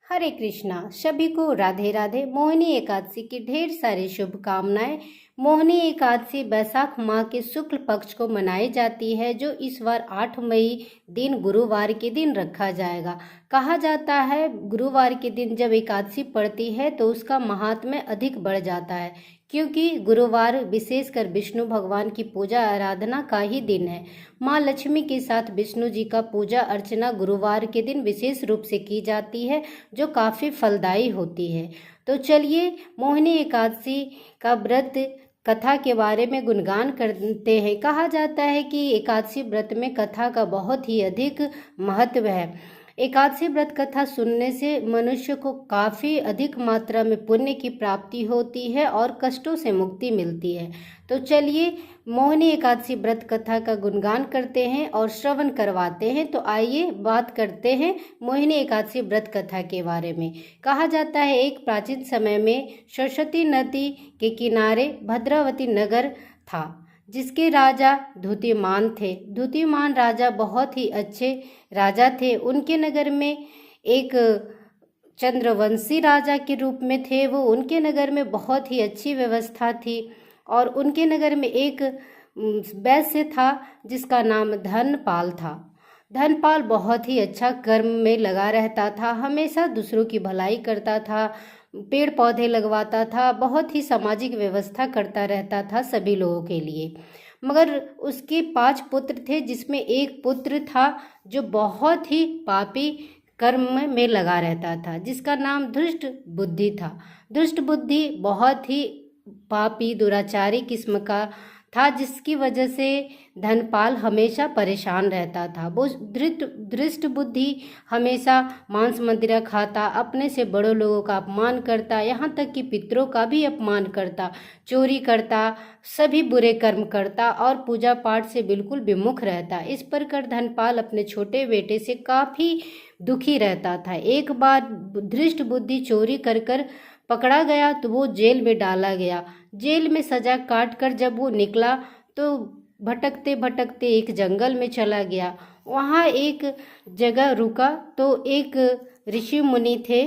हरे कृष्णा। सभी को राधे राधे। मोहिनी एकादशी की ढेर सारी शुभकामनाएं। मोहिनी एकादशी बैसाख माह के शुक्ल पक्ष को मनाई जाती है, जो इस बार 8 मई दिन गुरुवार के दिन रखा जाएगा। कहा जाता है गुरुवार के दिन जब एकादशी पड़ती है तो उसका महात्म्य अधिक बढ़ जाता है, क्योंकि गुरुवार विशेषकर विष्णु भगवान की पूजा आराधना का ही दिन है। माँ लक्ष्मी के साथ विष्णु जी का पूजा अर्चना गुरुवार के दिन विशेष रूप से की जाती है, जो काफ़ी फलदायी होती है। तो चलिए मोहिनी एकादशी का व्रत कथा के बारे में गुणगान करते हैं। कहा जाता है कि एकादशी व्रत में कथा का बहुत ही अधिक महत्व है। एकादशी व्रत कथा सुनने से मनुष्य को काफ़ी अधिक मात्रा में पुण्य की प्राप्ति होती है और कष्टों से मुक्ति मिलती है। तो चलिए मोहिनी एकादशी व्रत कथा का गुणगान करते हैं और श्रवण करवाते हैं। तो आइए बात करते हैं मोहिनी एकादशी व्रत कथा के बारे में। कहा जाता है एक प्राचीन समय में सरस्वती नदी के किनारे भद्रावती नगर था, जिसके राजा धूतिमान थे। धूतिमान राजा बहुत ही अच्छे राजा थे। उनके नगर में एक चंद्रवंशी राजा के रूप में थे वो। उनके नगर में बहुत ही अच्छी व्यवस्था थी और उनके नगर में एक वैश्य था जिसका नाम धनपाल था। धनपाल बहुत ही अच्छा कर्म में लगा रहता था, हमेशा दूसरों की भलाई करता था, पेड़ पौधे लगवाता था, बहुत ही सामाजिक व्यवस्था करता रहता था सभी लोगों के लिए। मगर उसके 5 पुत्र थे, जिसमें एक पुत्र था जो बहुत ही पापी कर्म में लगा रहता था, जिसका नाम धृष्ट बुद्धि था। धृष्ट बुद्धि बहुत ही पापी दुराचारी किस्म का था, जिसकी वजह से धनपाल हमेशा परेशान रहता था। वो दृष्ट बुद्धि हमेशा मांस मदिरा खाता, अपने से बड़ों लोगों का अपमान करता, यहाँ तक कि पितरों का भी अपमान करता, चोरी करता, सभी बुरे कर्म करता और पूजा पाठ से बिल्कुल विमुख रहता। इस प्रकार धनपाल अपने छोटे बेटे से काफ़ी दुखी रहता था। एक बार धृष्ट बुद्धि चोरी कर पकड़ा गया तो वो जेल में डाला गया। जेल में सजा काट कर जब वो निकला तो भटकते भटकते एक जंगल में चला गया। वहाँ एक जगह रुका तो एक ऋषि मुनि थे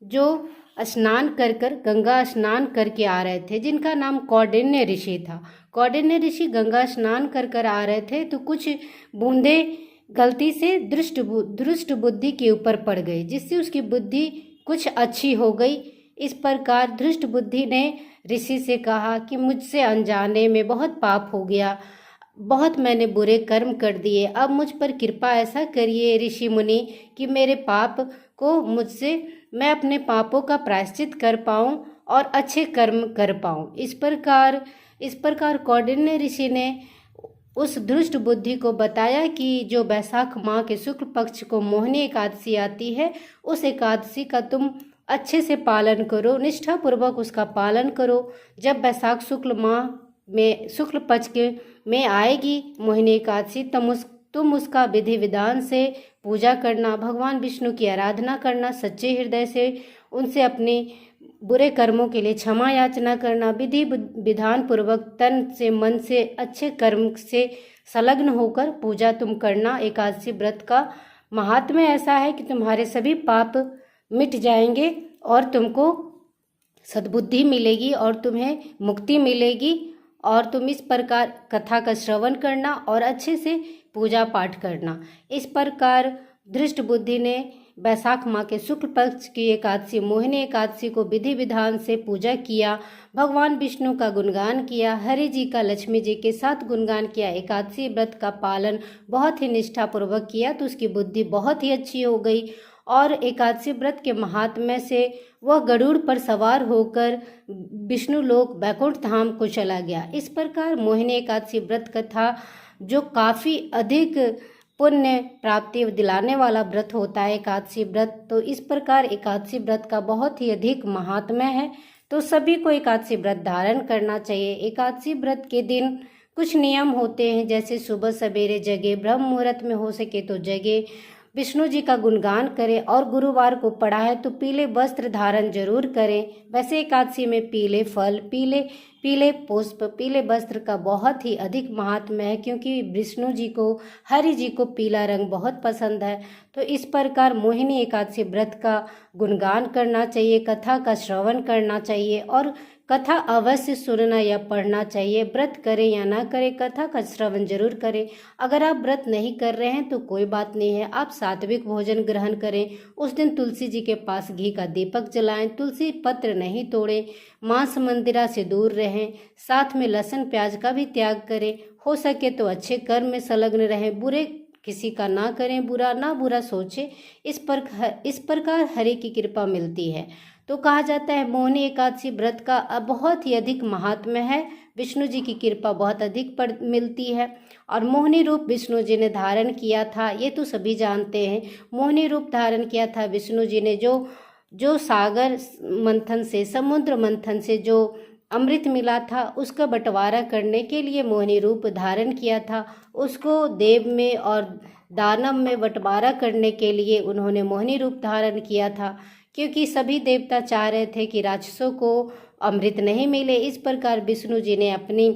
जो स्नान कर गंगा स्नान करके आ रहे थे, जिनका नाम कौंडिन्य ऋषि था। कौंडिन्य ऋषि गंगा स्नान कर आ रहे थे तो कुछ बूंदे गलती से दृष्ट बुद्धि के ऊपर पड़ गई, जिससे उसकी बुद्धि कुछ अच्छी हो गई। इस प्रकार धृष्ट बुद्धि ने ऋषि से कहा कि मुझसे अनजाने में बहुत पाप हो गया, बहुत मैंने बुरे कर्म कर दिए, अब मुझ पर कृपा ऐसा करिए ऋषि मुनि कि मेरे पाप को मैं अपने पापों का प्रायश्चित कर पाऊँ और अच्छे कर्म कर पाऊँ। इस प्रकार कौंडिन्य ऋषि ने उस धृष्ट बुद्धि को बताया कि जो बैसाख माह के शुक्ल पक्ष को मोहिनी एकादशी आती है, उस एकादशी का तुम अच्छे से पालन करो, निष्ठापूर्वक उसका पालन करो। जब बैसाख शुक्ल माह में शुक्ल पक्ष में आएगी मोहिनी एकादशी, तुम उसका विधि विधान से पूजा करना, भगवान विष्णु की आराधना करना, सच्चे हृदय से उनसे अपने बुरे कर्मों के लिए क्षमा याचना करना, विधि विधान पूर्वक तन से मन से अच्छे कर्म से संलग्न होकर पूजा तुम करना। एकादशी व्रत का महात्म्य ऐसा है कि तुम्हारे सभी पाप मिट जाएंगे और तुमको सद्बुद्धि मिलेगी और तुम्हें मुक्ति मिलेगी। और तुम इस प्रकार कथा का श्रवण करना और अच्छे से पूजा पाठ करना। इस प्रकार धृष्ट बुद्धि ने बैसाख माह के शुक्ल पक्ष की एकादशी मोहिनी एकादशी को विधि विधान से पूजा किया, भगवान विष्णु का गुणगान किया, हरि जी का लक्ष्मी जी के साथ गुणगान किया, एकादशी व्रत का पालन बहुत ही निष्ठापूर्वक किया तो उसकी बुद्धि बहुत ही अच्छी हो गई और एकादशी व्रत के महात्म्य से वह गरुड़ पर सवार होकर विष्णु लोक बैकुंठ धाम को चला गया। इस प्रकार मोहिनी एकादशी व्रत कथा जो काफ़ी अधिक पुण्य प्राप्ति दिलाने वाला व्रत होता है एकादशी व्रत, तो इस प्रकार एकादशी व्रत का बहुत ही अधिक महात्म्य है। तो सभी को एकादशी व्रत धारण करना चाहिए। एकादशी व्रत के दिन कुछ नियम होते हैं, जैसे सुबह सवेरे जगे, ब्रह्म मुहूर्त में हो सके तो जगे, विष्णु जी का गुणगान करें और गुरुवार को पड़ा है तो पीले वस्त्र धारण जरूर करें। वैसे एकादशी में पीले फल, पीले पीले पुष्प, पीले वस्त्र का बहुत ही अधिक महात्म्य है, क्योंकि विष्णु जी को, हरि जी को पीला रंग बहुत पसंद है। तो इस प्रकार मोहिनी एकादशी व्रत का गुणगान करना चाहिए, कथा का श्रवण करना चाहिए और कथा अवश्य सुनना या पढ़ना चाहिए। व्रत करें या ना करें, कथा का श्रवण जरूर करें। अगर आप व्रत नहीं कर रहे हैं तो कोई बात नहीं है, आप सात्विक भोजन ग्रहण करें। उस दिन तुलसी जी के पास घी का दीपक जलाएं, तुलसी पत्र नहीं तोड़ें, मांस मंदिरा से दूर रहें, साथ में लहसुन प्याज का भी त्याग करें। हो सके तो अच्छे कर्म में संलग्न रहें, बुरे किसी का ना करें, बुरा सोचें। इस प्रकार हरि की कृपा मिलती है। तो कहा जाता है मोहिनी एकादशी व्रत का बहुत ही अधिक महात्म्य है। विष्णु जी की कृपा बहुत अधिक मिलती है। और मोहिनी रूप विष्णु जी ने धारण किया था, ये तो सभी जानते हैं। मोहिनी रूप धारण किया था विष्णु जी ने, जो सागर मंथन से, समुद्र मंथन से जो अमृत मिला था उसका बंटवारा करने के लिए मोहिनी रूप धारण किया था। उसको देव में और दानव में बंटवारा करने के लिए उन्होंने मोहिनी रूप धारण किया था, क्योंकि सभी देवता चाह रहे थे कि राक्षसों को अमृत नहीं मिले। इस प्रकार विष्णु जी ने अपनी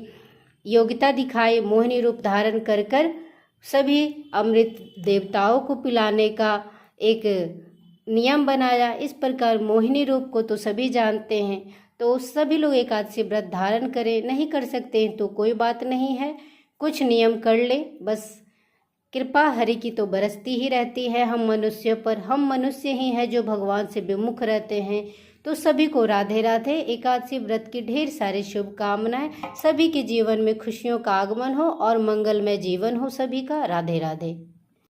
योग्यता दिखाई, मोहिनी रूप धारण कर सभी अमृत देवताओं को पिलाने का एक नियम बनाया। इस प्रकार मोहिनी रूप को तो सभी जानते हैं। तो सभी लोग एकादशी व्रत धारण करें, नहीं कर सकते हैं तो कोई बात नहीं है, कुछ नियम कर ले बस। कृपा हरि की तो बरसती ही रहती है हम मनुष्यों पर। हम मनुष्य ही हैं जो भगवान से विमुख रहते हैं। तो सभी को राधे राधे। एकादशी व्रत की ढेर सारी शुभकामनाएं। सभी के जीवन में खुशियों का आगमन हो और मंगलमय जीवन हो सभी का। राधे राधे।